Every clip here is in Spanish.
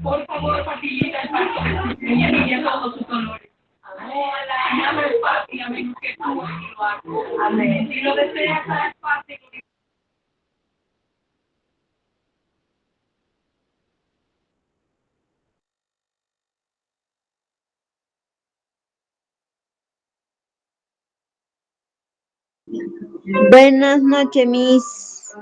Por favor, facilita el paso de y en todos sus colores. Hola, no es fácil, a menos que tú así lo hagas. Amén. Si lo deseas, es fácil. Buenas noches, Miss.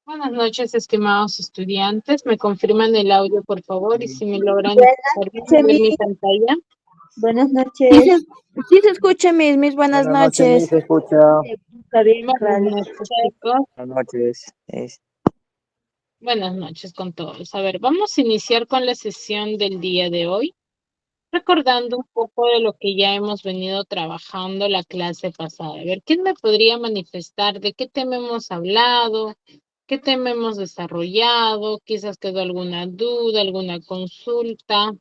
Buenas noches, estimados estudiantes. ¿Me confirman el audio, por favor? Y si me logran Buenas ver noches, mi Miss. pantalla. Buenas Sí noches. sí se escucha, Miss, buenas Buenas noches, noches. se escucha. Está bien, Buenas claro. noches, chicos. Buenas noches. Buenas noches con todos. A ver, vamos a iniciar con la sesión del día de hoy, recordando un poco de lo que ya hemos venido trabajando la clase pasada. A ver, ¿quién me podría manifestar de qué tema hemos hablado? ¿Qué tema hemos desarrollado? Quizás quedó alguna duda, alguna consulta.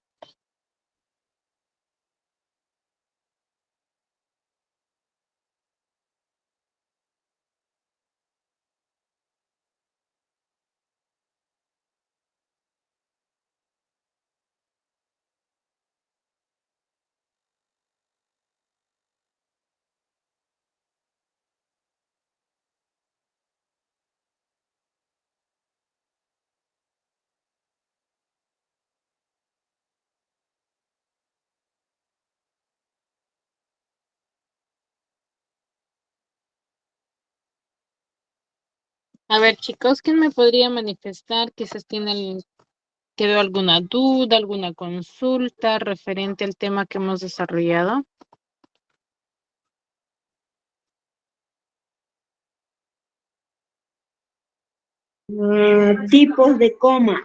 A ver, chicos, ¿quién me podría manifestar? Quizás quedó alguna duda, alguna consulta referente al tema que hemos desarrollado. Tipos de coma.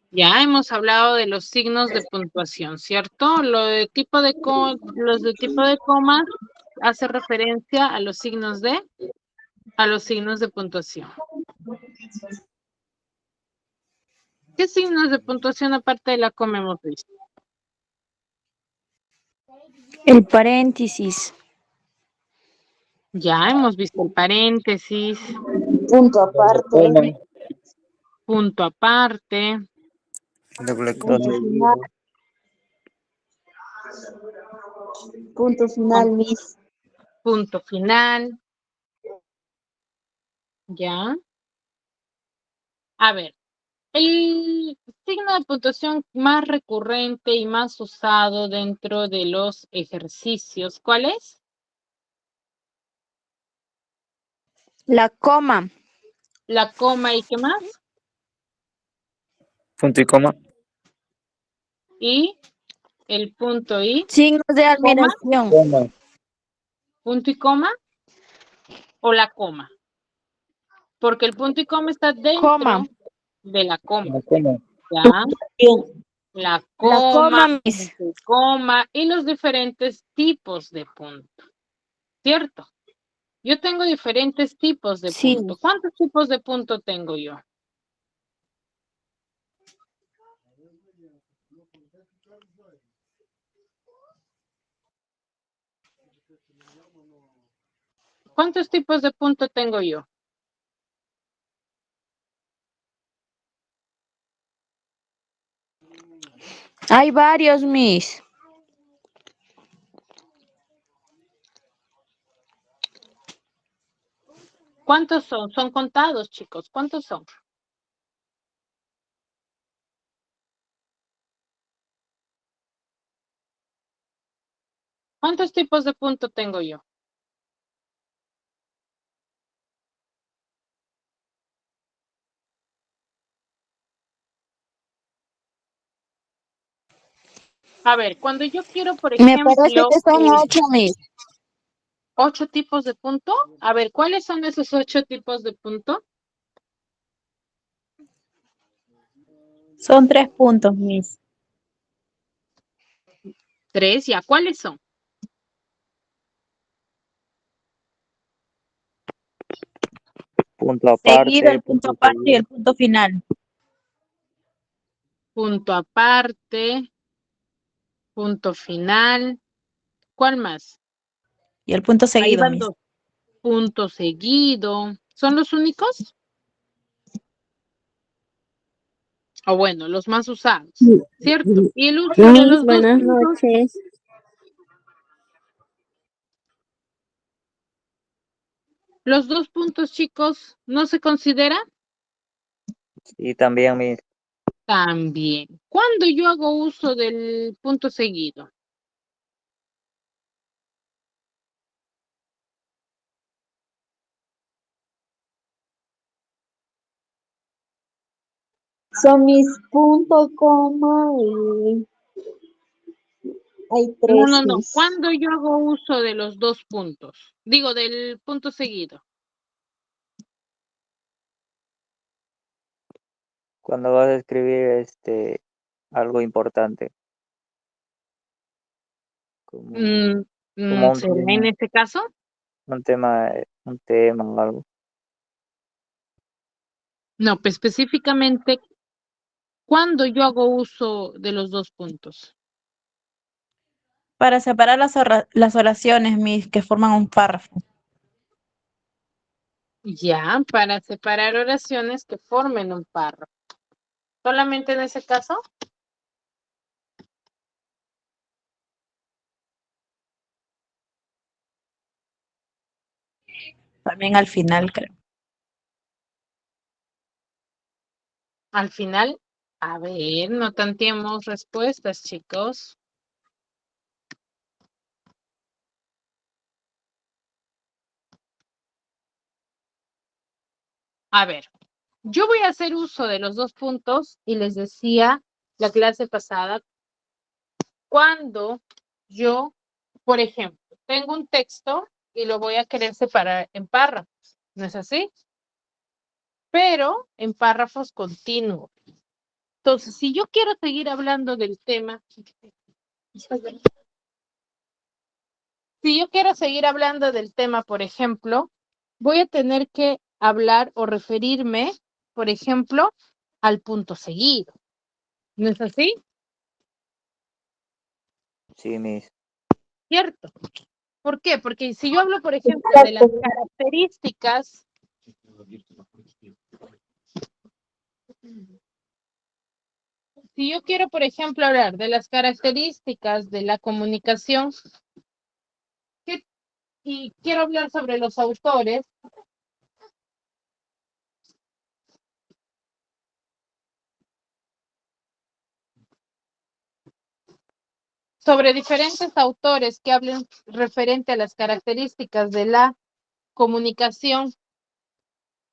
Ya hemos hablado de los signos de puntuación, ¿cierto? Los de tipo de coma hace referencia a los signos de puntuación. ¿Qué signos de puntuación aparte de la coma hemos visto? El paréntesis. Ya hemos visto el paréntesis, Punto aparte. punto aparte, Punto final. Punto final, Miss. punto final. Ya. A ver, el signo de puntuación más recurrente y más usado dentro de los ejercicios, ¿cuál es? La coma. La coma y ¿qué más? Punto y coma. Y el punto y Signos de coma, admiración. punto y coma o la coma. Porque el punto y coma está dentro Coma. de la coma. La coma. ¿Ya? La La coma, coma, Miss. punto y coma y los diferentes tipos de punto. ¿Cierto? Yo tengo diferentes tipos de Sí. punto. ¿Cuántos tipos de punto tengo yo? ¿Cuántos tipos de punto tengo yo? Hay varios, Miss. ¿Cuántos son? Son contados, chicos. ¿Cuántos son? ¿Cuántos tipos de punto tengo yo? A ver, cuando yo quiero, por Me parece ejemplo, que son 8, Miss. 8 tipos de punto. A ver, ¿cuáles son esos 8 tipos de punto? Son 3 puntos, Miss. 3, ¿ya? ¿Cuáles son? Punto Seguido aparte. el punto aparte y el punto final. Punto aparte, punto final. ¿Cuál más? Y el punto Ahí seguido, van Miss. 2. Punto seguido. ¿Son los únicos? O bueno, los más usados, ¿cierto? Y el uso de Miss, los dos buenas puntos, noches. los 2 puntos, chicos, ¿no se considera? Y también mis También. ¿Cuándo yo hago uso del punto seguido? Son mis punto, coma y hay No, 3, no, no. Miss. ¿Cuándo yo hago uso de los 2 puntos? Digo, del punto seguido. cuando vas a escribir algo importante. Como, Mm, como ¿será en este caso? un tema o algo. No, pues específicamente, ¿cuándo yo hago uso de los 2 puntos? Para separar las oraciones, Miss, que forman un párrafo. Ya, para separar oraciones que formen un párrafo. ¿Solamente en ese caso? También al final, creo. Al final, a ver, no tanteemos respuestas, chicos. A ver, yo voy a hacer uso de los dos puntos y les decía la clase pasada, cuando yo, por ejemplo, tengo un texto y lo voy a querer separar en párrafos, ¿no es así? Pero en párrafos continuos. Entonces, si yo quiero seguir hablando del tema, por ejemplo, voy a tener que hablar o referirme, por ejemplo, al punto seguido. ¿No es así? Sí, Miss. ¿Cierto? ¿Por qué? Porque si yo hablo, por ejemplo, de las características, si yo quiero, por ejemplo, hablar de las características de la comunicación, y quiero hablar sobre los autores, sobre diferentes autores que hablen referente a las características de la comunicación,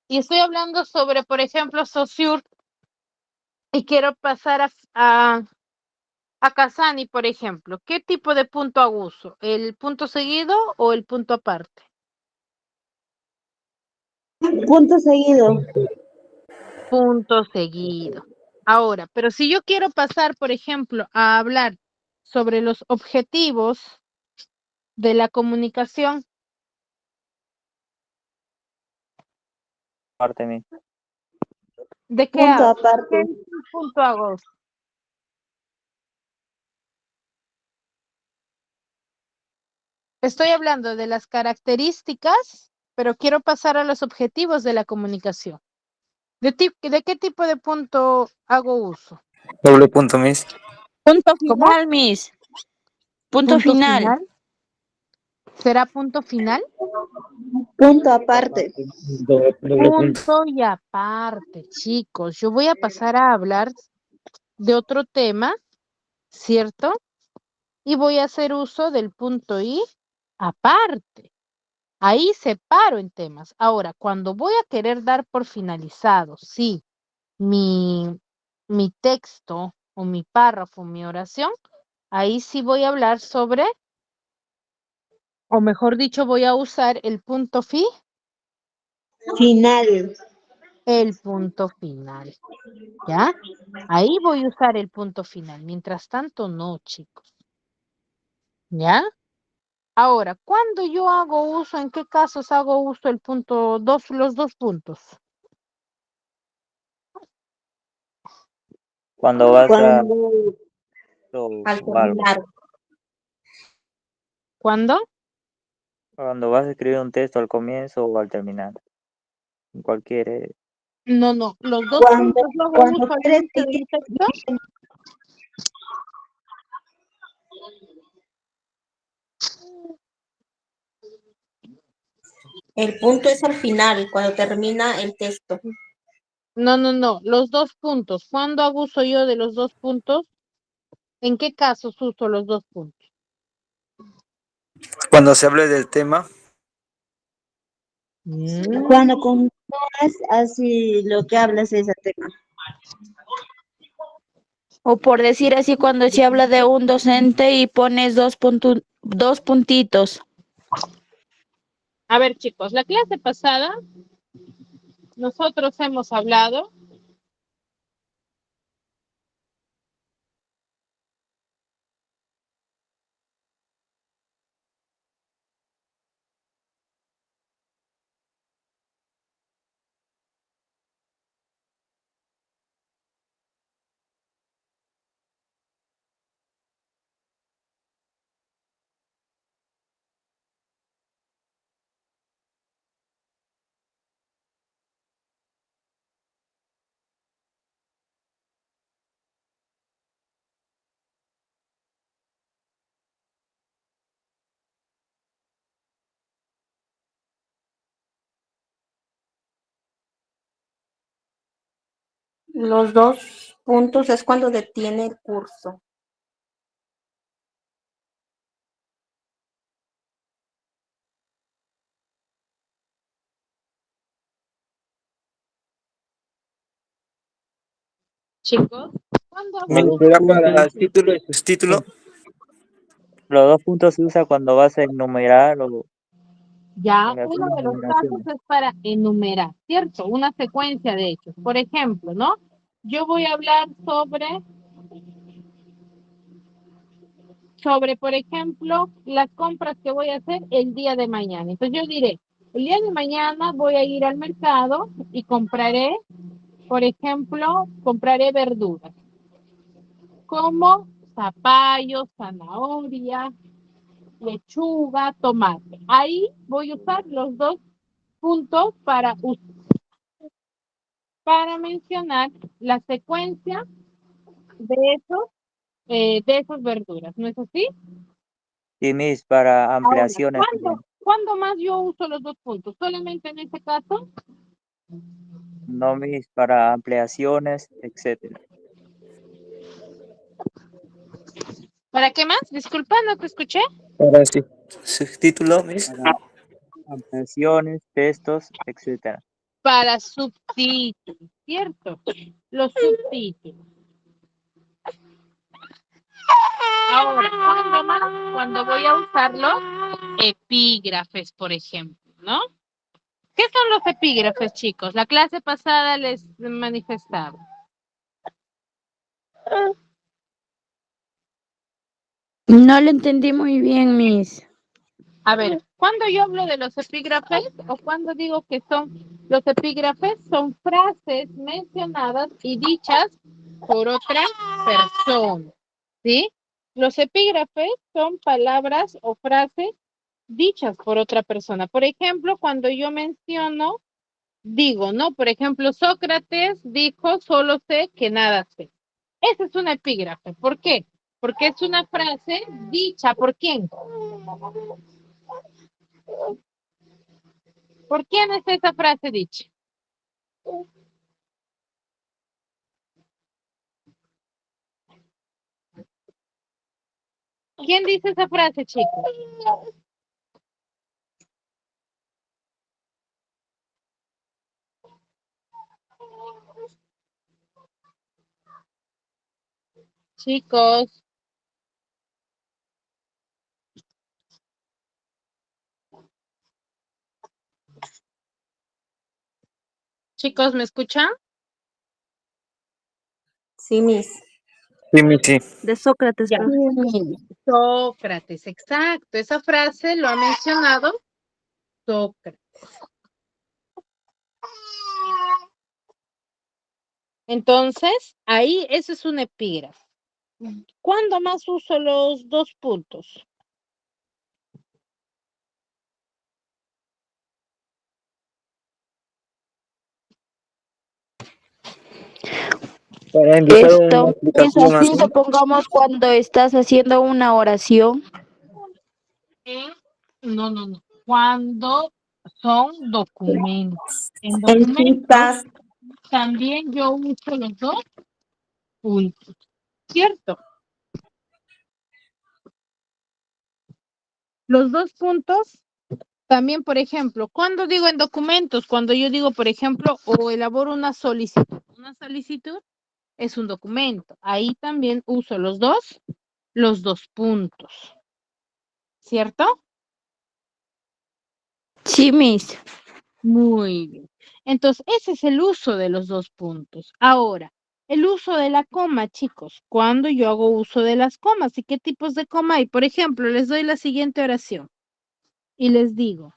y estoy hablando sobre, por ejemplo, Saussure, y quiero pasar a Casani, por ejemplo, ¿qué tipo de punto hago uso? ¿El punto seguido o el punto aparte? Punto seguido. Punto seguido. Ahora, pero si yo quiero pasar, por ejemplo, a hablar sobre los objetivos de la comunicación, Parte, Miss. ¿de qué Punto hago? aparte. ¿Qué punto hago? Estoy hablando de las características, pero quiero pasar a los objetivos de la comunicación. ¿De qué tipo de punto hago uso? Doble punto, Miss. Punto ¿Cómo? final, Miss. Punto ¿Punto final. final? ¿Será punto final? Punto aparte. Doble punto. Punto y aparte, chicos. Yo voy a pasar a hablar de otro tema, ¿cierto? Y voy a hacer uso del punto y aparte. Ahí separo en temas. Ahora, cuando voy a querer dar por finalizado, sí, mi, mi texto o mi párrafo, mi oración, ahí sí voy a hablar sobre, o mejor dicho, voy a usar el punto Final. el punto final, ¿ya? Ahí voy a usar el punto final. Mientras tanto, no, chicos, ¿ya? Ahora, cuando yo hago uso, ¿en qué casos hago uso el punto dos, los dos puntos? Cuando vas a Cuando al o algo. terminar. ¿Cuándo? Cuando vas a escribir un texto al comienzo o al terminar. En cualquier. No, no, los dos Cuando, puntos lo hago cuando uso al quieres inicio de mi texto. el punto es al final, cuando termina el texto. No, no, no, los dos puntos. ¿Cuándo hago uso yo de los dos puntos? ¿En qué casos uso los dos puntos? Cuando se hable del tema, Cuando continúas así lo que hablas es el tema. O por decir así, cuando se habla de un docente y pones dos puntitos. A ver, chicos, la clase pasada nosotros hemos hablado Los dos puntos es cuando detiene el curso. chicos. ¿Cuándo Los hablo? dos puntos se usan- Los dos puntos se usa cuando vas a enumerar o Ya, en las uno de los casos enumeraciones. es para enumerar, ¿cierto? Una secuencia de hechos. Por ejemplo, ¿no? Yo voy a hablar sobre, por ejemplo, las compras que voy a hacer el día de mañana. Entonces yo diré, el día de mañana voy a ir al mercado y compraré, por ejemplo, compraré verduras, como zapallo, zanahoria, lechuga, tomate. Ahí voy a usar los dos puntos para mencionar la secuencia de de esas verduras, ¿no es así? Sí, Miss, para Ahora, ampliaciones también. ¿cuándo más yo uso los dos puntos? ¿Solamente en este caso? No, Miss, para ampliaciones, etcétera. ¿Para qué más? Disculpa, no te escuché. Ahora sí. Subtítulo, Miss. Para ampliaciones, textos, etcétera. Para subtítulos, ¿cierto? Los subtítulos. Ahora, ¿cuándo más? Cuando voy a usar los epígrafes, por ejemplo, ¿no? ¿Qué son los epígrafes, chicos? La clase pasada les manifestaba. No lo entendí muy bien, Miss. A ver, cuando yo hablo de los epígrafes o cuando digo que los epígrafes son frases mencionadas y dichas por otra persona, ¿sí? Los epígrafes son palabras o frases dichas por otra persona. Por ejemplo, cuando yo menciono, digo, ¿no? Por ejemplo, Sócrates dijo, solo sé que nada sé. Ese es un epígrafe. ¿Por qué? Porque es una frase dicha por quién. ¿Por quién es esa frase dicha? ¿Quién dice esa frase, chicos? Chicos, chicos, ¿me escuchan? Sí, Miss. Sí, Miss, sí. De Sócrates, Ya. creo. Sócrates, exacto. Esa frase lo ha mencionado Sócrates. Entonces, ahí eso es un epígrafe. ¿Cuándo más uso los dos puntos? Para indicar una Esto es explicación así, así. supongamos cuando estás haciendo una oración. No, no, no. Cuando son documentos. En En documentos citas. también yo uso los dos puntos, ¿cierto? Los dos puntos también, por ejemplo, cuando digo en documentos, cuando yo digo, por ejemplo, o elaboro una solicitud. Una solicitud es un documento. Ahí también uso los dos puntos, ¿cierto? Sí, Miss. Muy bien. Entonces, ese es el uso de los dos puntos. Ahora, el uso de la coma, chicos. ¿Cuándo yo hago uso de las comas? ¿Y qué tipos de coma hay? Por ejemplo, les doy la siguiente oración y les digo,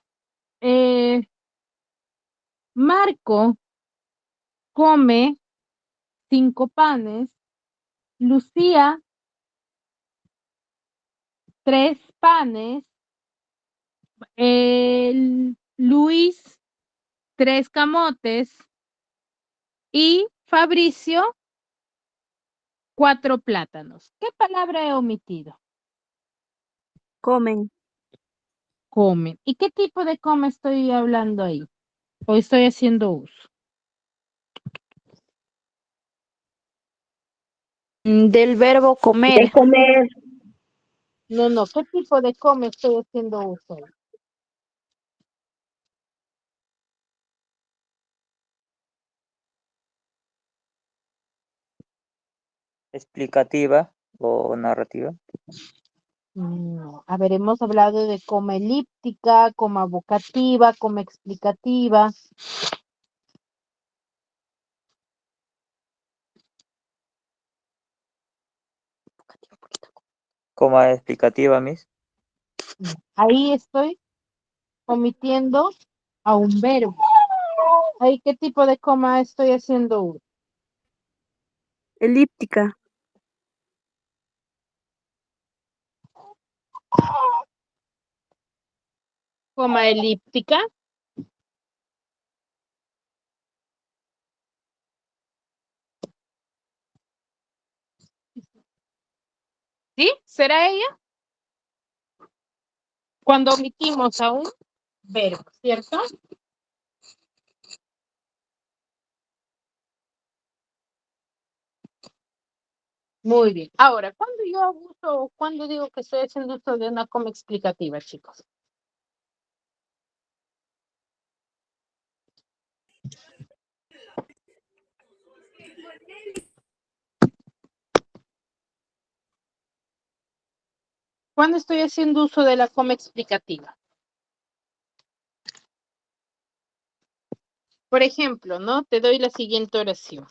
Marco come 5 panes, Lucía 3 panes, Luis 3 camotes y Fabricio 4 plátanos. ¿Qué palabra he omitido? Comen. Comen. ¿Y qué tipo de come estoy hablando ahí? ¿O estoy haciendo uso? Del verbo De comer. comer. No, no. ¿Qué tipo de come estoy haciendo uso ahí? explicativa o narrativa. No. A ver, hemos hablado de coma elíptica, coma vocativa, coma explicativa. Coma explicativa, Miss. Ahí estoy omitiendo a un verbo. ¿Ahí qué tipo de coma estoy haciendo? Elíptica. Coma elíptica. ¿Sí? ¿Será ella? Cuando omitimos a un verbo, ¿cierto? Muy bien. Ahora, ¿cuándo yo abuso, cuándo digo que estoy haciendo uso de una coma explicativa, chicos? ¿Cuándo estoy haciendo uso de la coma explicativa? Por ejemplo, ¿no? Te doy la siguiente oración.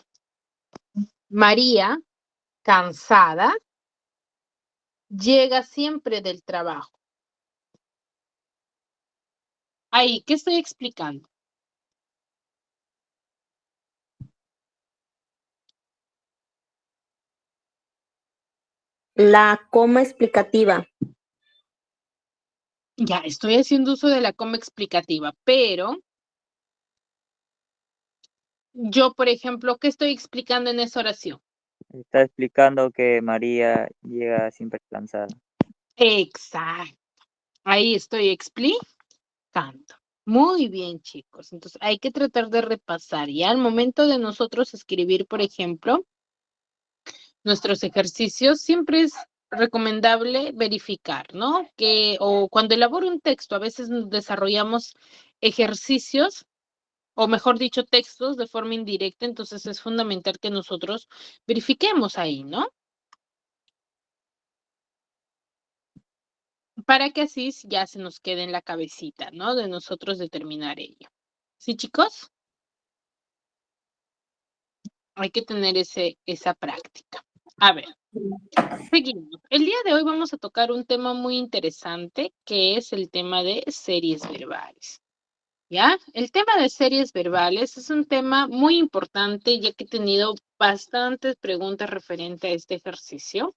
María, cansada, llega siempre del trabajo. Ahí, ¿qué estoy explicando? La coma explicativa. Ya, estoy haciendo uso de la coma explicativa, pero yo, por ejemplo, ¿qué estoy explicando en esa oración? Está explicando que María llega siempre cansada. Exacto. Ahí estoy explicando. Muy bien, chicos. Entonces, hay que tratar de repasar. Y al momento de nosotros escribir, por ejemplo, nuestros ejercicios, siempre es recomendable verificar, ¿no? O cuando elaboro un texto, a veces desarrollamos ejercicios, o mejor dicho, textos de forma indirecta, entonces es fundamental que nosotros verifiquemos ahí, ¿no? Para que así ya se nos quede en la cabecita, ¿no? De nosotros determinar ello. ¿Sí, chicos? Hay que tener esa práctica. A ver, seguimos. El día de hoy vamos a tocar un tema muy interesante, que es el tema de series verbales. ¿Ya? El tema de series verbales es un tema muy importante, ya que he tenido bastantes preguntas referente a este ejercicio.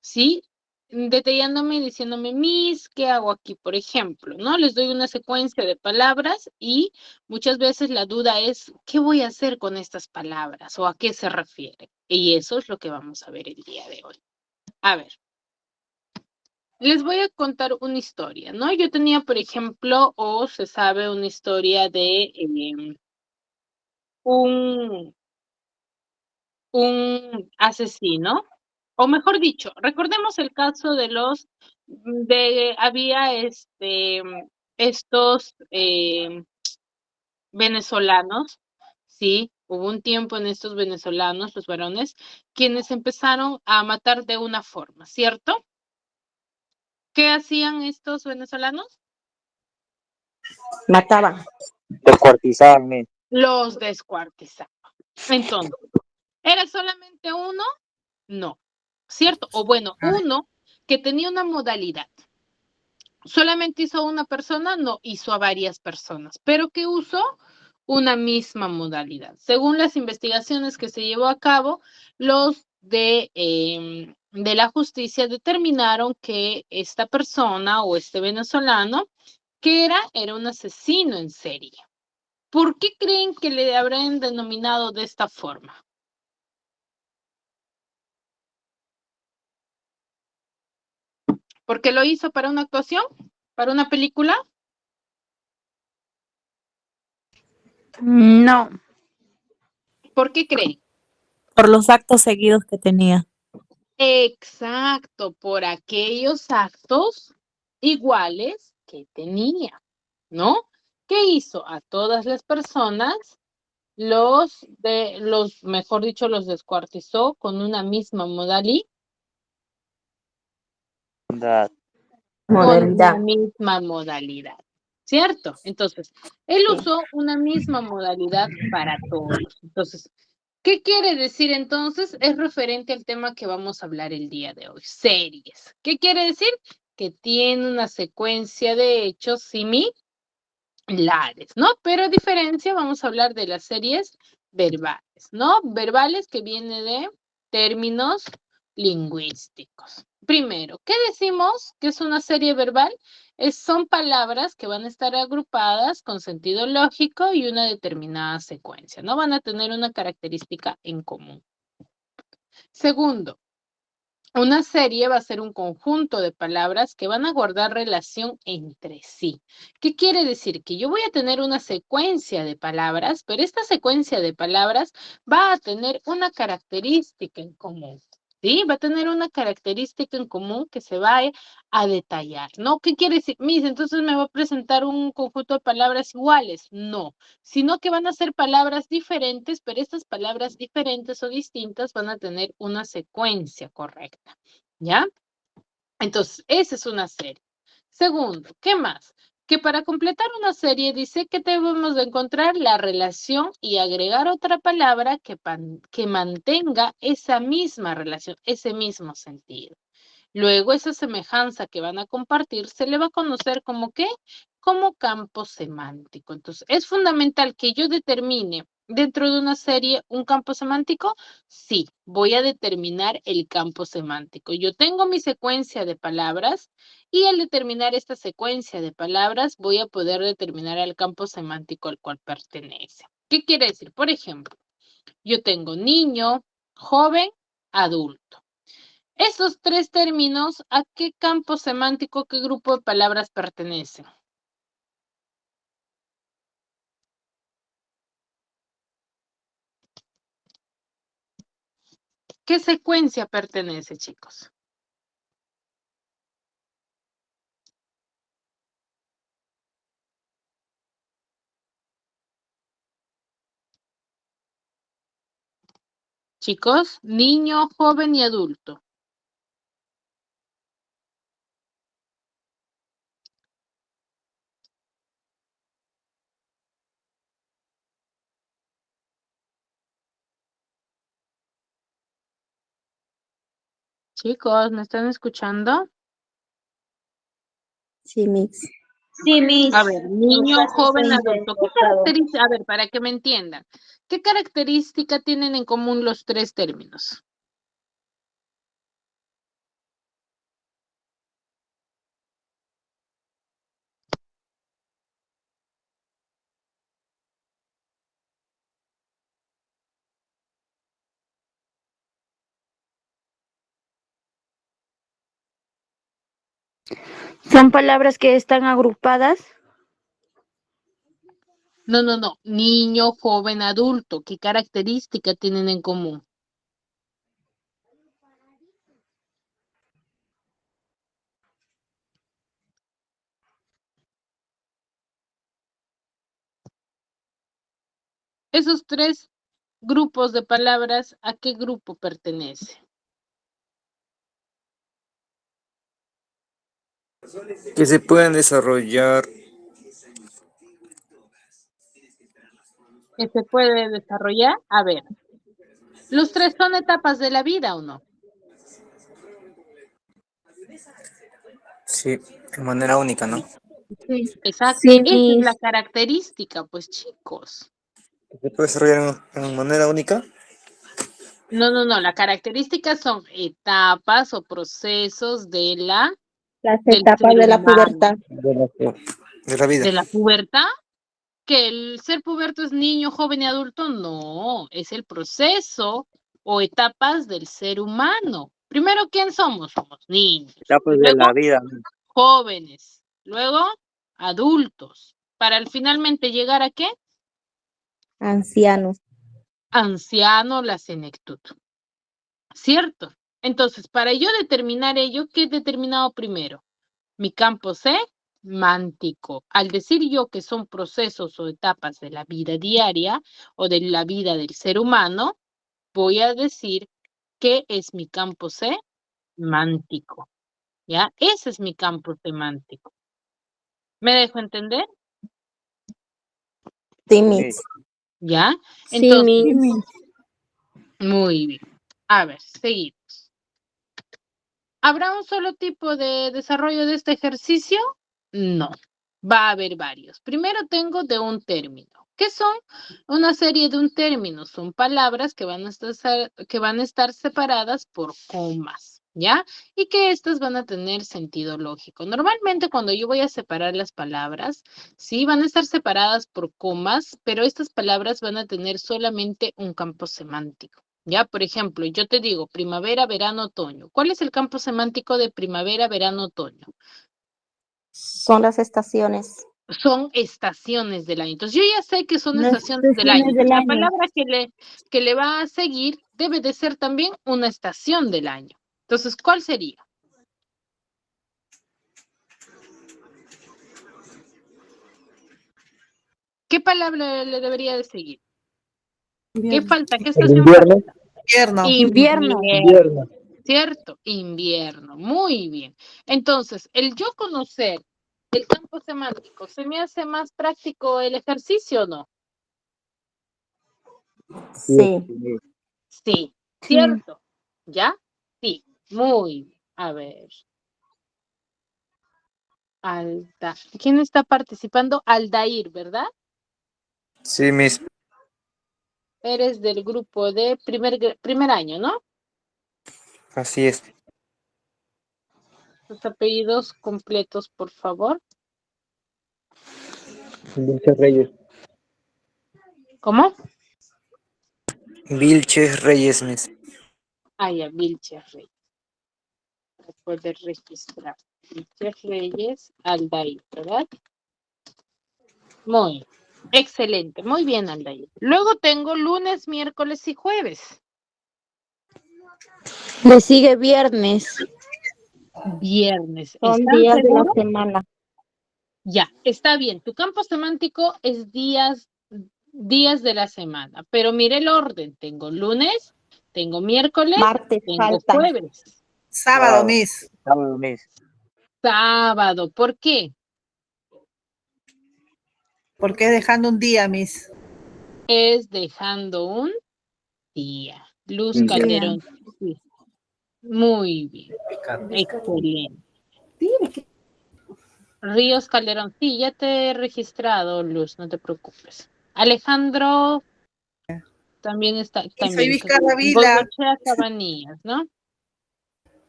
¿Sí? Detallándome y diciéndome, Miss, ¿qué hago aquí? Por ejemplo, ¿no? Les doy una secuencia de palabras y muchas veces la duda es, ¿qué voy a hacer con estas palabras? ¿O a qué se refiere? Y eso es lo que vamos a ver el día de hoy. A ver, les voy a contar una historia, ¿no? Yo tenía, por ejemplo, o se sabe una historia de un asesino, o mejor dicho, recordemos el caso de había estos venezolanos, sí, hubo un tiempo en estos venezolanos, los varones, quienes empezaron a matar de una forma, ¿cierto? ¿Qué hacían estos venezolanos? Mataban. Descuartizar, Miss. Los descuartizaban. Entonces, ¿era solamente uno? No, ¿cierto? O bueno, uno que tenía una modalidad. ¿Solamente hizo a una persona? No, hizo a varias personas. ¿Pero qué usó? Una misma modalidad. Según las investigaciones que se llevó a cabo, los de la justicia determinaron que esta persona o este venezolano, que era un asesino en serie. ¿Por qué creen que le habrán denominado de esta forma? ¿Porque lo hizo para una actuación? ¿Para una película? No, ¿Por qué creen? por los actos seguidos que tenía. Exacto, por aquellos actos iguales que tenía, ¿no? ¿Qué hizo? A todas las personas mejor dicho, los descuartizó con una misma modalidad. Da- Con una Modalidad. misma modalidad, ¿cierto? Entonces, él usó una misma modalidad para todos. Entonces, ¿qué quiere decir entonces? Es referente al tema que vamos a hablar el día de hoy, series. ¿Qué quiere decir? Que tiene una secuencia de hechos similares, ¿no? Pero a diferencia, vamos a hablar de las series verbales, ¿no? Verbales que viene de términos lingüísticos. Primero, ¿qué decimos que es una serie verbal? Son palabras que van a estar agrupadas con sentido lógico y una determinada secuencia, ¿no? Van a tener una característica en común. Segundo, una serie va a ser un conjunto de palabras que van a guardar relación entre sí. ¿Qué quiere decir? Que yo voy a tener una secuencia de palabras, pero esta secuencia de palabras va a tener una característica en común. ¿Sí? Va a tener una característica en común que se va a detallar, ¿no? ¿Qué quiere decir? Mis, entonces me va a presentar un conjunto de palabras iguales. No, sino que van a ser palabras diferentes, pero estas palabras diferentes o distintas van a tener una secuencia correcta, ¿ya? Entonces, esa es una serie. Segundo, ¿qué más? Que para completar una serie dice que debemos de encontrar la relación y agregar otra palabra que mantenga esa misma relación, ese mismo sentido. Luego, esa semejanza que van a compartir se le va a conocer como ¿qué? Como campo semántico. Entonces, ¿es fundamental que yo determine dentro de una serie un campo semántico? Sí, voy a determinar el campo semántico. Yo tengo mi secuencia de palabras y al determinar esta secuencia de palabras voy a poder determinar el campo semántico al cual pertenece. ¿Qué quiere decir? Por ejemplo, yo tengo niño, joven, adulto. Esos tres términos, ¿a qué campo semántico, qué grupo de palabras pertenecen? ¿Qué secuencia pertenece, chicos? Chicos, niño, joven y adulto. Chicos, ¿me están escuchando? Sí, Miss. Sí, Miss. A ver, niño, Casi joven, estoy adulto. ¿Qué interesado. característica? A ver, para que me entiendan. ¿Qué característica tienen en común los tres términos? Son palabras que están agrupadas. No. Niño, joven, adulto. ¿Qué característica tienen en común? Esos tres grupos de palabras, ¿a qué grupo pertenece? Que se pueden desarrollar. ¿Que se puede desarrollar? A ver, ¿los tres son etapas de la vida o no? Sí, de manera única, ¿no? Sí. Exacto, Sí, esa es la Miss. característica, pues chicos. Se puede desarrollar en manera única. No, la características son etapas o procesos del Las ser etapas de la humano. pubertad. De la vida. ¿De la pubertad? ¿Que el ser puberto es niño, joven y adulto? No, es el proceso o etapas del ser humano. Primero, ¿quién somos? Somos niños. Etapas de Luego, la vida. jóvenes. Luego, adultos. Para finalmente llegar ¿a qué? Ancianos. Anciano, la senectud. ¿Cierto? Entonces, para yo determinar ello, ¿qué he determinado primero? Mi campo semántico. Al decir yo que son procesos o etapas de la vida diaria o de la vida del ser humano, voy a decir que es mi campo semántico. ¿Ya? Ese es mi campo semántico. ¿Me dejo entender? Sí, Sí, Miss. ¿Ya? Sí, Entonces, Miss. muy bien. A ver, seguimos. ¿Habrá un solo tipo de desarrollo de este ejercicio? No, va a haber varios. Primero tengo de un término. ¿Qué son? Una serie de un término. Son palabras que van a estar separadas por comas, ¿ya? Y que estas van a tener sentido lógico. Normalmente cuando yo voy a separar las palabras, sí, van a estar separadas por comas, pero estas palabras van a tener solamente un campo semántico. Ya, por ejemplo, yo te digo primavera, verano, otoño. ¿Cuál es el campo semántico de primavera, verano, otoño? Son las estaciones. Son estaciones del año. Entonces, yo ya sé que son Las estaciones del año. estaciones del La año. palabra que le va a seguir debe de ser también una estación del año. Entonces, ¿cuál sería? ¿Qué palabra le debería de seguir? ¿Qué falta? ¿Qué estación falta? Invierno. Invierno. ¿Cierto? Invierno. Muy bien. Entonces, el yo conocer el campo semántico, ¿se me hace más práctico el ejercicio o no? Sí. sí. Sí. ¿Cierto? ¿Ya? Sí. Muy bien. A ver. ¿Quién está participando? Aldair, ¿verdad? Sí, Miss. Eres del grupo de primer año, ¿no? Así es. Tus apellidos completos, por favor. Vilches Reyes. ¿Cómo? Vilches Reyes, Miss. Ya, Vilches Reyes. Recuerde registrar. Vilches Reyes, Aldair, ¿verdad? Muy excelente, muy bien, Aldair. Luego tengo lunes, miércoles y jueves. Le sigue viernes. Viernes. Son ¿Están días de la seguros? semana. Ya, está bien. Tu campo semántico es días de la semana. Pero mire el orden. Tengo lunes, tengo miércoles, Martes tengo falta. jueves. Sábado, Miss. Sábado, Miss. Sábado. ¿Por qué? Porque dejando un día, Miss. Es dejando un día. Luz Sí. Calderón. Sí. Muy bien. Excelente. Ríos Calderón. Sí, ya te he registrado, Luz, no te preocupes. Alejandro también está. Y soy También. Vizcarra Vila. Goicoechea Cabanillas, ¿no?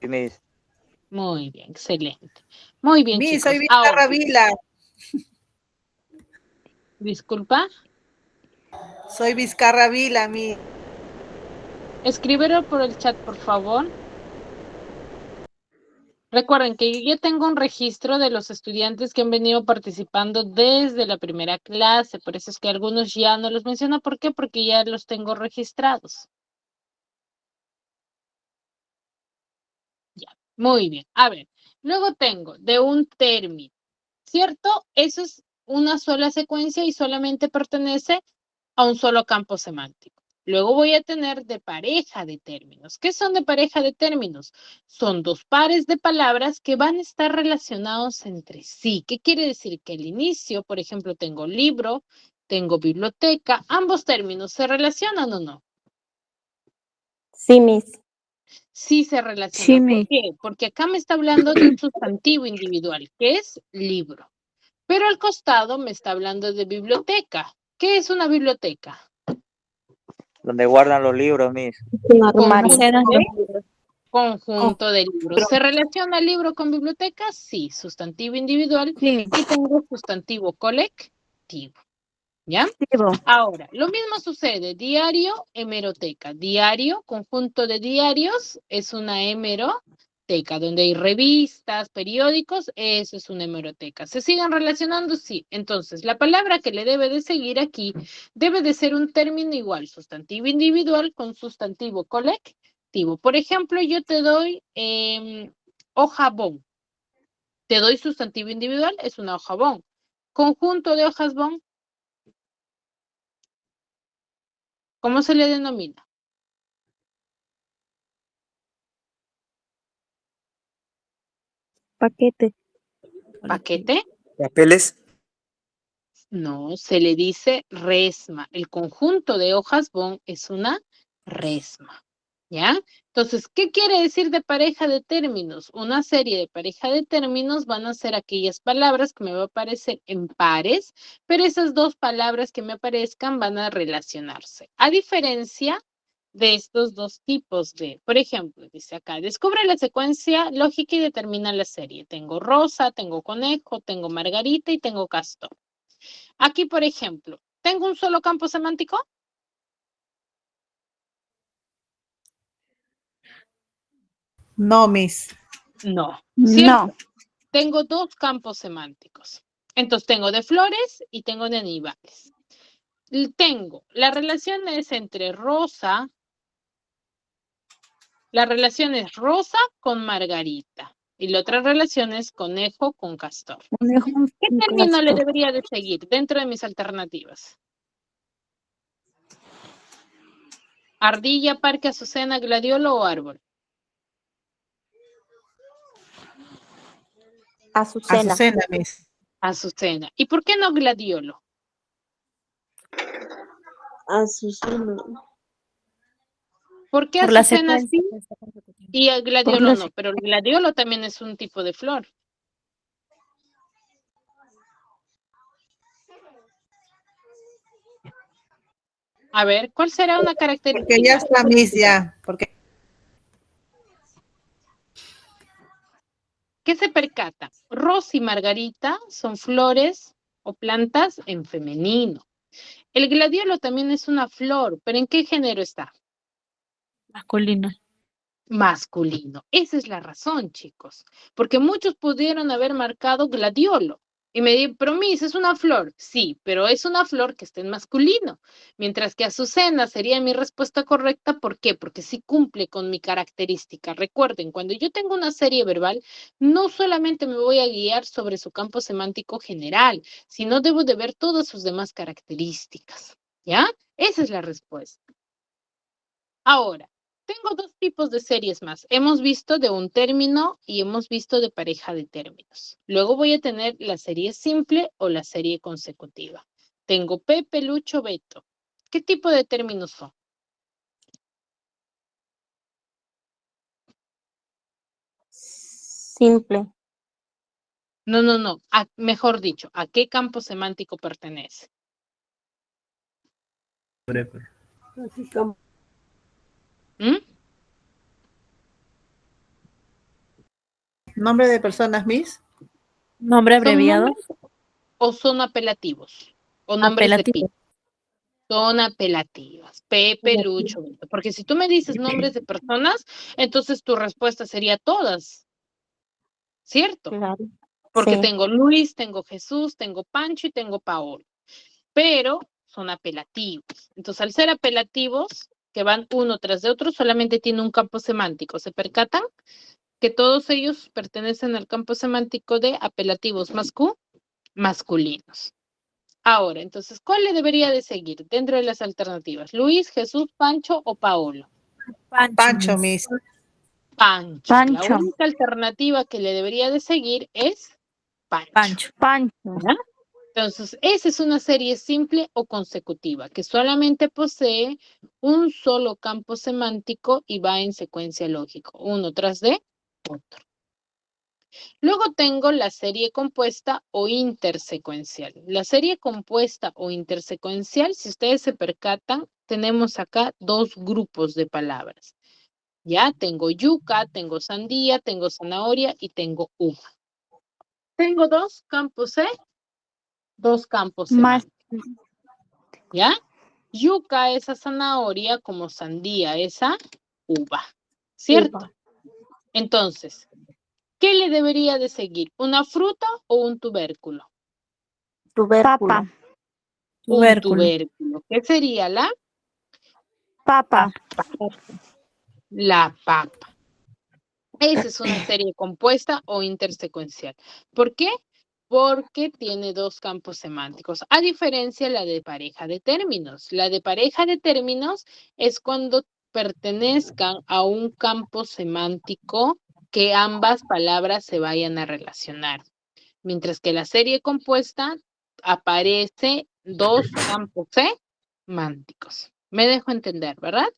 Sí, Miss. Muy bien, excelente. Muy bien, Miss, chicos. soy Ahora, Vizcarra Vila. disculpa, Soy Vizcarra Vila, Miss. escríbelo por el chat, por favor. Recuerden que yo ya tengo un registro de los estudiantes que han venido participando desde la primera clase, por eso es que algunos ya no los menciono. ¿Por qué? Porque ya los tengo registrados. Ya, muy bien. A ver, luego tengo de un término, ¿cierto? Eso es una sola secuencia y solamente pertenece a un solo campo semántico. Luego voy a tener de pareja de términos. ¿Qué son de pareja de términos? Son dos pares de palabras que van a estar relacionados entre sí. ¿Qué quiere decir? Que al inicio, por ejemplo, tengo libro, tengo biblioteca. ¿Ambos términos se relacionan o no? Sí, Miss. Sí se Sí, relacionan. ¿Por Miss. qué? Porque acá me está hablando de un sustantivo individual, que es libro. Pero al costado me está hablando de biblioteca. ¿Qué es una biblioteca? Donde guardan los libros, Miss. Un armario. Conjunto de libros. ¿Se relaciona el libro con biblioteca? Sí, sustantivo individual Sí. y tengo sustantivo colectivo. ¿Ya? Ahora, lo mismo sucede, diario, hemeroteca. Diario, conjunto de diarios, es una hemeroteca, donde hay revistas, periódicos, eso es una hemeroteca. ¿Se siguen relacionando? Sí. Entonces, la palabra que le debe de seguir aquí debe de ser un término igual, sustantivo individual con sustantivo colectivo. Por ejemplo, yo te doy o jabón. Te doy sustantivo individual, es una hoja bon. Conjunto de hojas bon, ¿cómo se le denomina? Paquete. ¿Paquete? Papeles. No, se le dice resma. El conjunto de hojas bon es una resma. ¿Ya? Entonces, ¿qué quiere decir de pareja de términos? Una serie de pareja de términos van a ser aquellas palabras que me va a aparecer en pares, pero esas dos palabras que me aparezcan van a relacionarse. A diferencia de estos dos tipos de, por ejemplo, dice acá, descubre la secuencia lógica y determina la serie. Tengo Rosa, tengo Conejo, tengo Margarita y tengo Castor. Aquí, por ejemplo, ¿tengo un solo campo semántico? No, Miss. No, ¿cierto? No. Tengo dos campos semánticos. Entonces tengo de flores y tengo de animales. Tengo, la relación es entre Rosa, la relación es Rosa con Margarita. Y la otra relación es Conejo con Castor. ¿Qué término le debería de seguir dentro de mis alternativas? Ardilla, parque, azucena, gladiolo o árbol. Azucena. Azucena, Miss. Azucena. ¿Y por qué no gladiolo? Azucena. ¿Por qué Por la azucena secuencia. sí y el Por gladiolo la no? Pero el gladiolo también es un tipo de flor. A ver, ¿cuál será una característica? Porque ya está, Miss, ya. Porque ¿Qué se percata? Rosa y Margarita son flores o plantas en femenino. El gladiolo también es una flor, pero ¿en qué género está? Masculino. Masculino. Esa es la razón, chicos. Porque muchos pudieron haber marcado gladiolo. Y me di, pero Miss, es una flor. Sí, pero es una flor que está en masculino. Mientras que azucena sería mi respuesta correcta. ¿Por qué? Porque sí cumple con mi característica. Recuerden, cuando yo tengo una serie verbal, no solamente me voy a guiar sobre su campo semántico general, sino debo de ver todas sus demás características. ¿Ya? Esa es la respuesta. Ahora, tengo dos tipos de series más. Hemos visto de un término y hemos visto de pareja de términos. Luego voy a tener la serie simple o la serie consecutiva. Tengo Pepe, Lucho, Beto. ¿Qué tipo de términos son? Simple. No. Mejor dicho, ¿a qué campo semántico pertenece? ¿Mm? nombre de personas, Miss. Nombre ¿Son abreviado. nombres o son apelativos? ¿O nombres de Apelativo. pila? Son apelativas. Pepe, Lucho, Beto. Porque si tú me dices nombres de personas, entonces tu respuesta sería todas, ¿cierto? Claro. Porque Sí. tengo Luis, tengo Jesús, tengo Pancho y tengo Paolo. Pero son apelativos. Entonces, al ser apelativos, que van uno tras de otro, solamente tiene un campo semántico. ¿Se percatan? Que todos ellos pertenecen al campo semántico de apelativos masculinos. Ahora, entonces, ¿cuál le debería de seguir dentro de las alternativas? ¿Luis, Jesús, Pancho o Paolo? Pancho, Miss. Pancho. La Pancho. única alternativa que le debería de seguir es Pancho. Pancho. Pancho. ¿Ya? Entonces, esa es una serie simple o consecutiva que solamente posee un solo campo semántico y va en secuencia lógica, uno tras de otro. Luego tengo la serie compuesta o intersecuencial. La serie compuesta o intersecuencial, si ustedes se percatan, tenemos acá dos grupos de palabras. Ya tengo yuca, tengo sandía, tengo zanahoria y tengo uva. Tengo dos campos Más. semánticos. ¿Ya? Yuca esa zanahoria como sandía esa uva. ¿Cierto? Entonces, ¿qué le debería de seguir? ¿Una fruta o un tubérculo? Papa. Un tubérculo. ¿Qué sería Papa. la papa? Esa es una serie compuesta o intersecuencial. ¿Por qué? Porque tiene dos campos semánticos, a diferencia de la de pareja de términos. La de pareja de términos es cuando pertenezcan a un campo semántico que ambas palabras se vayan a relacionar. Mientras que la serie compuesta aparece dos campos semánticos. Me dejo entender, ¿verdad?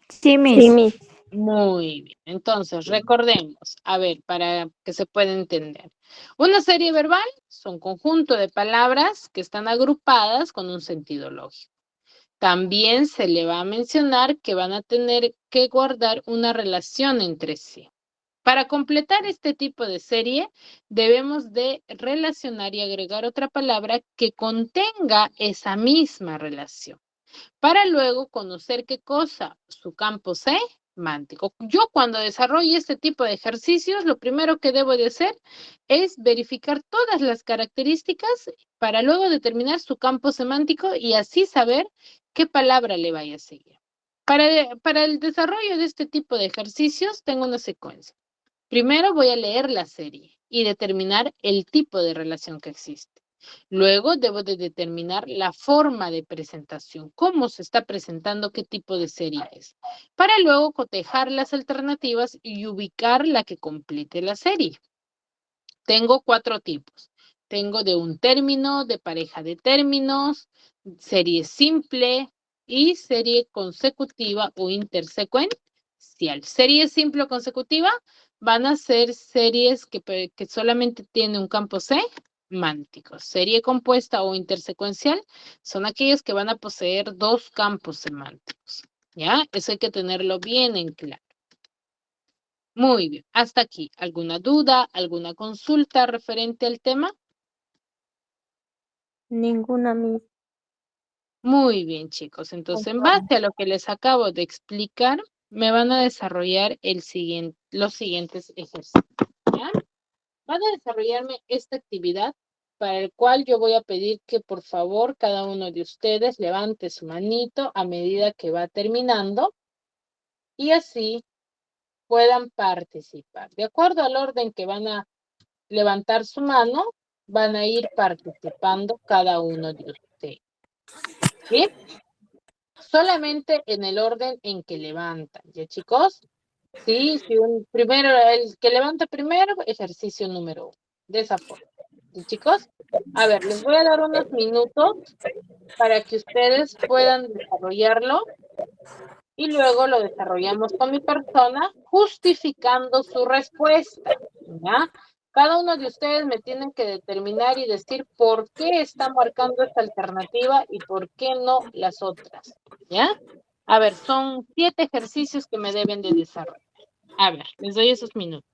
Sí, Miss. Muy bien. Entonces, recordemos, a ver, para que se pueda entender. Una serie verbal son conjunto de palabras que están agrupadas con un sentido lógico. También se le va a mencionar que van a tener que guardar una relación entre sí. Para completar este tipo de serie, debemos de relacionar y agregar otra palabra que contenga esa misma relación, para luego conocer qué cosa, su campo semántico. Yo cuando desarrollo este tipo de ejercicios, lo primero que debo de hacer es verificar todas las características para luego determinar su campo semántico y así saber qué palabra le vaya a seguir. Para el desarrollo de este tipo de ejercicios tengo una secuencia. Primero voy a leer la serie y determinar el tipo de relación que existe. Luego debo de determinar la forma de presentación, cómo se está presentando, qué tipo de serie es, para luego cotejar las alternativas y ubicar la que complete la serie. Tengo 4 tipos. Tengo de un término, de pareja de términos, serie simple y serie consecutiva o intersecuencial. Serie simple o consecutiva van a ser series que solamente tienen un campo semántico. Serie compuesta o intersecuencial son aquellas que van a poseer dos campos semánticos. ¿Ya? Eso hay que tenerlo bien en claro. Muy bien, hasta aquí. ¿Alguna duda, alguna consulta referente al tema? Ninguna, Miss. Muy bien, chicos. Entonces, en base a lo que les acabo de explicar, me van a desarrollar los siguientes ejercicios. ¿Ya? Van a desarrollarme esta actividad para el cual yo voy a pedir que por favor cada uno de ustedes levante su manito a medida que va terminando y así puedan participar. De acuerdo al orden que van a levantar su mano, van a ir participando cada uno de ustedes. ¿Sí? Solamente en el orden en que levantan, ¿ya, chicos? Sí, primero, el que levanta primero, ejercicio número 1. De esa forma. ¿Sí, chicos? A ver, les voy a dar unos minutos para que ustedes puedan desarrollarlo y luego lo desarrollamos con mi persona justificando su respuesta, ¿ya? Cada uno de ustedes me tienen que determinar y decir por qué está marcando esta alternativa y por qué no las otras, ¿ya? A ver, son 7 ejercicios que me deben de desarrollar. A ver, les doy esos minutos.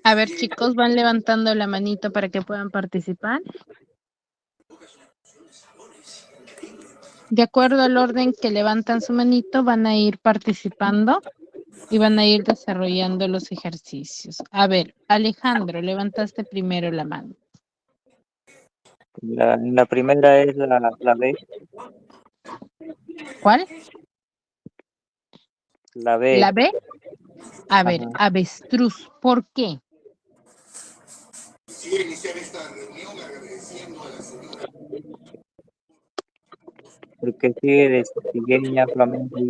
A ver, chicos, van levantando la manito para que puedan participar. De acuerdo al orden que levantan su manito, van a ir participando y van a ir desarrollando los ejercicios. A ver, Alejandro, levantaste primero la mano. La primera es la B. ¿Cuál? La B. ¿La B? A ver, Ajá. avestruz. ¿Por qué? Porque sigue de sigueña, flamenco y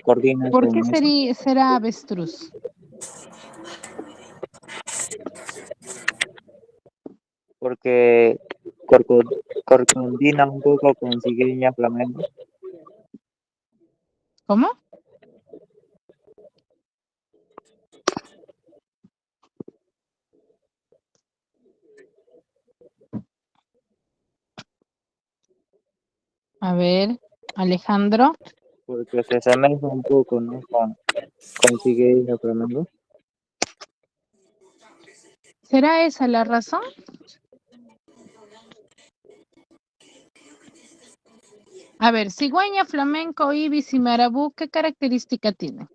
coordina ¿Por qué con eso. será avestruz? Porque coordina un poco con sigueña, flamenco. ¿Cómo? A ver, Alejandro. Porque se asemeja un poco, ¿no? Con sigueña, flamenco. ¿Será esa la razón? A ver, cigüeña, flamenco, ibis y marabú, ¿qué característica tienen?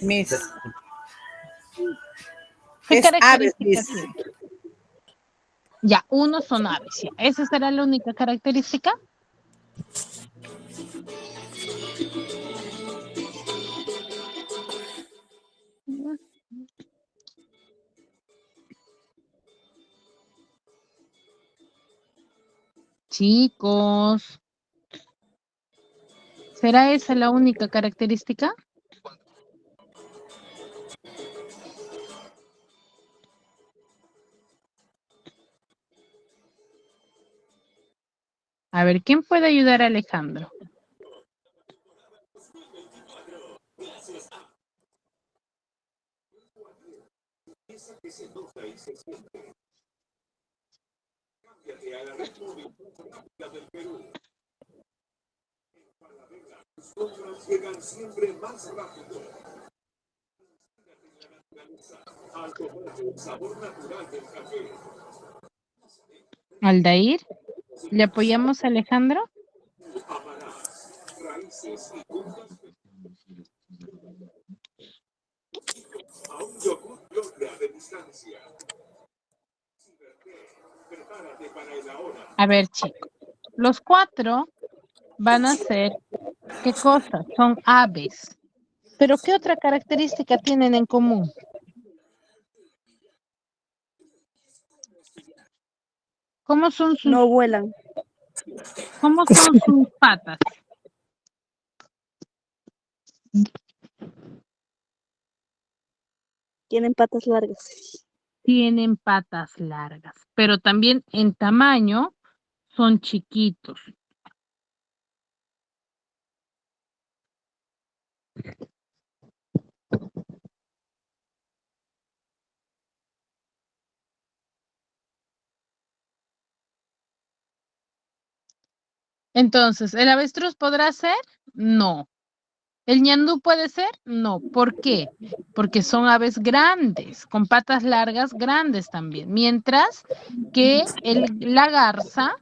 Miss. ¿Qué Es aves, características Miss. tienen? Ya, uno son aves, ya. ¿Esa será la única característica? Chicos, ¿será esa la única característica? A ver, ¿quién puede ayudar a Alejandro? Aldair, ¿le apoyamos a Alejandro? A ver, chicos, los cuatro van a ser, ¿qué cosa? Son aves. ¿Pero qué otra característica tienen en común? ¿Cómo son No vuelan. sus patas? Tienen patas largas. Tienen patas largas, pero también en tamaño son chiquitos. Entonces, ¿el avestruz podrá ser? No. ¿El ñandú puede ser? No. ¿Por qué? Porque son aves grandes, con patas largas grandes también. Mientras que la garza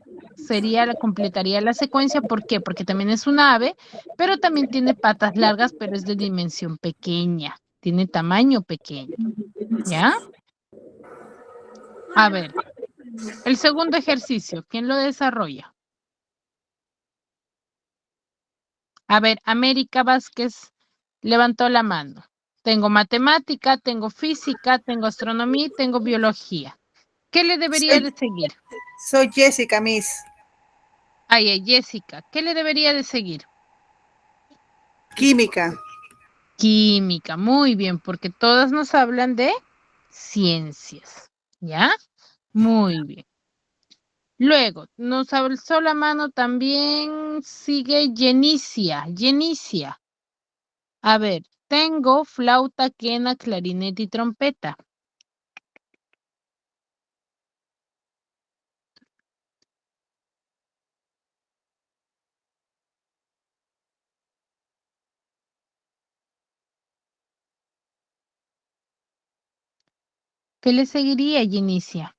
completaría la secuencia. ¿Por qué? Porque también es un ave, pero también tiene patas largas, pero es de dimensión pequeña. Tiene tamaño pequeño. ¿Ya? A ver, el segundo ejercicio, ¿quién lo desarrolla? A ver, América Vázquez levantó la mano. Tengo matemática, tengo física, tengo astronomía y tengo biología. ¿Qué le debería de seguir? Soy Jessica, Miss. Ay, Jessica, ¿qué le debería de seguir? Química. Química, muy bien, porque todas nos hablan de ciencias, ¿ya? Muy bien. Luego, nos alzó la mano también, sigue Jenicia. Jenicia. A ver, tengo flauta, quena, clarinete y trompeta. ¿Qué le seguiría, Jenicia?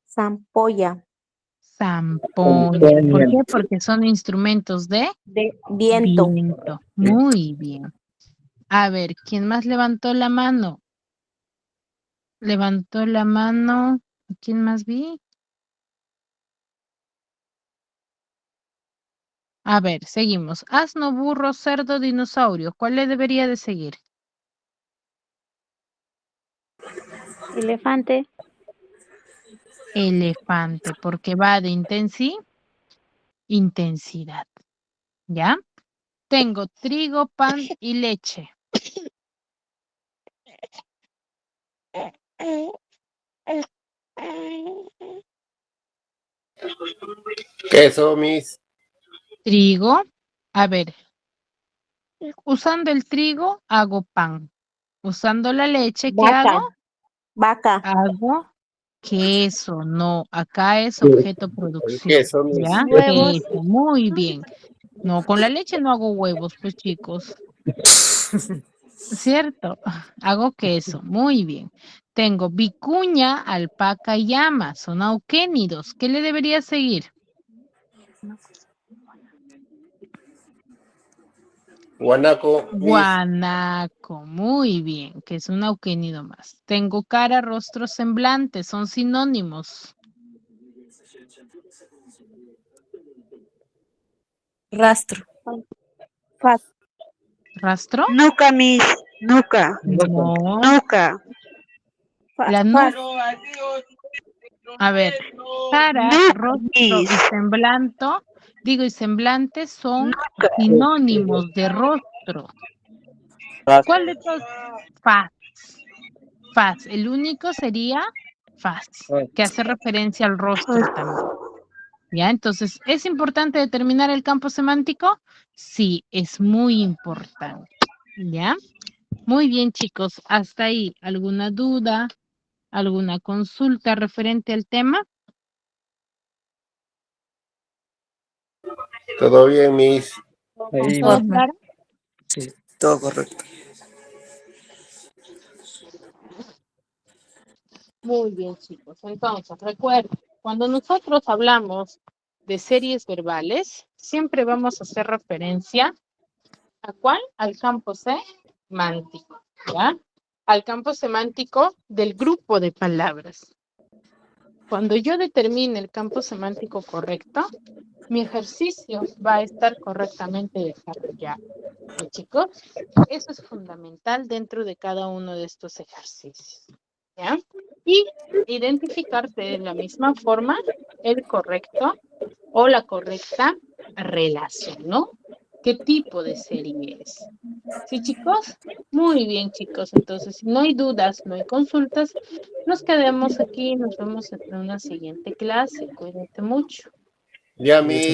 Zampolla. Zampoña. ¿Por qué? Porque son instrumentos de Viento. viento. Muy bien. A ver, ¿quién más levantó la mano? Levantó la mano. ¿Quién más vi? A ver, seguimos. Asno, burro, cerdo, dinosaurio. ¿Cuál le debería de seguir? Elefante. Elefante, porque va de intensidad. ¿Ya? Tengo trigo, pan y leche. Queso, Miss. Trigo. A ver. Usando el trigo, hago pan. Usando la leche, ¿qué hago? Vaca. Hago queso. No, acá es objeto producción. Queso, Miss. ¿Ya? Huevos. Queso, muy bien. No, con la leche no hago huevos, pues chicos. ¿Cierto? Hago queso, muy bien. Tengo vicuña, alpaca y llama, son auquénidos. ¿Qué le debería seguir? Guanaco, Miss. Guanaco, muy bien, que es un auquénido más. Tengo cara, rostro, semblante, son sinónimos. Rastro. ¿Rastro? Nuca, Miss. Nuca. No. Nuca. La nuca. A ver, cara, rostro y semblante son sinónimos de rostro. ¿Cuál de todos? Faz. Faz. El único sería faz, que hace referencia al rostro también. ¿Ya? Entonces, ¿es importante determinar el campo semántico? Sí, es muy importante. ¿Ya? Muy bien, chicos. Hasta ahí. ¿Alguna duda? ¿Alguna consulta referente al tema? Todo bien, Miss. Ahí, ¿Todo ma. claro? Sí, todo correcto. Muy bien, chicos. Entonces, recuerden, cuando nosotros hablamos de series verbales, siempre vamos a hacer referencia ¿a cuál? Al campo semántico, ¿ya? Al campo semántico del grupo de palabras. Cuando yo determine el campo semántico correcto, mi ejercicio va a estar correctamente desarrollado. ¿Sí, chicos? Eso es fundamental dentro de cada uno de estos ejercicios. ¿Ya? Y identificarte de la misma forma el correcto o la correcta relación, ¿no? ¿Qué tipo de serie es? ¿Sí, chicos? Muy bien, chicos. Entonces, si no hay dudas, no hay consultas, nos quedamos aquí y nos vemos en una siguiente clase. Cuídate mucho. Ya, Miss.